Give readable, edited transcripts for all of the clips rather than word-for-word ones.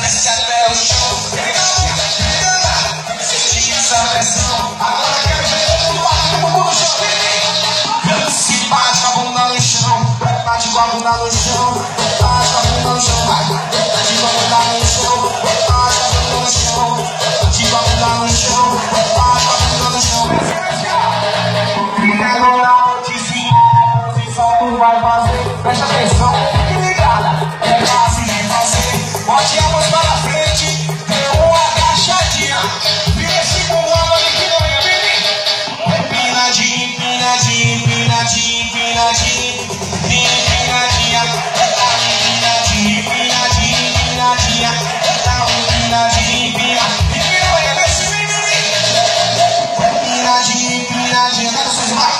desce até o chão. Sente essa pressão. Agora quero ver todo mundo bater o bumbum no chão. Se bate com a bunda no chão. Bate com a bunda no chão. Bate com a bunda no chão. Bate com a bunda no chão. Bate com a bunda no chão. Bate com a bunda no chão. Bate com a bunda no chão. E agora vou te ensinar a posição tu vai fazer. Presta atenção, fique ligada. É fácil de fazer. Bote a mão para frente, dê uma agachadinha. Vira esse bumbum agora que não é bebê. Empinadinha, empinadinha, empinadinha, empinadinha. Empinadinha, empinadinha, empinadinha, empinadinha. Empinadinha, empinadinha. Empinadinha, empinadinha, dá vocês mais.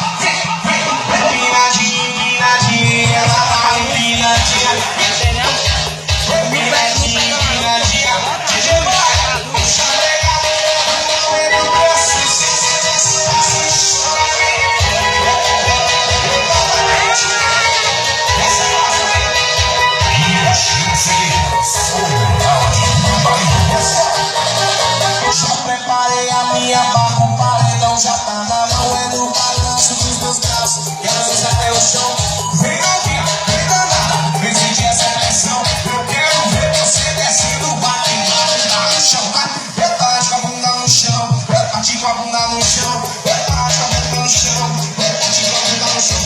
Empinadinha, empinadinha, ela tá empinadinha. Empinadinha, empinadinha. DJ vai, puxa a brega, eu preciso. Já preparei a minha barra, o paredão já tá na mão, é no balanço dos meus braços, quero ver até o chão. Vem novinha, vem danada, vem sentir essa pressão, eu quero ver você descendo, bate no chão, vai. Bate com a bunda no chão, bate com a bunda no chão, bate com a bunda no chão, bate com a bunda no chão,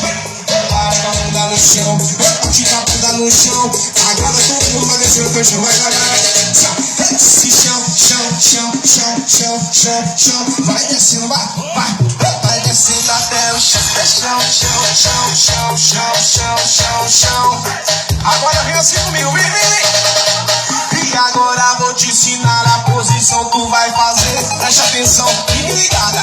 bate com a bunda no chão, bate com a bunda no chão. Agora todo mundo vai descer o teu chão, vai galera. Esse chão, chão, chão, chão, chão, chão, chão. Vai descendo, vai descendo até o chão. Chão, chão, chão, chão, chão, chão, chão, chão. Agora vem assim comigo, vem. E agora vou te ensinar a posição tu vai fazer. Presta atenção, fique ligada.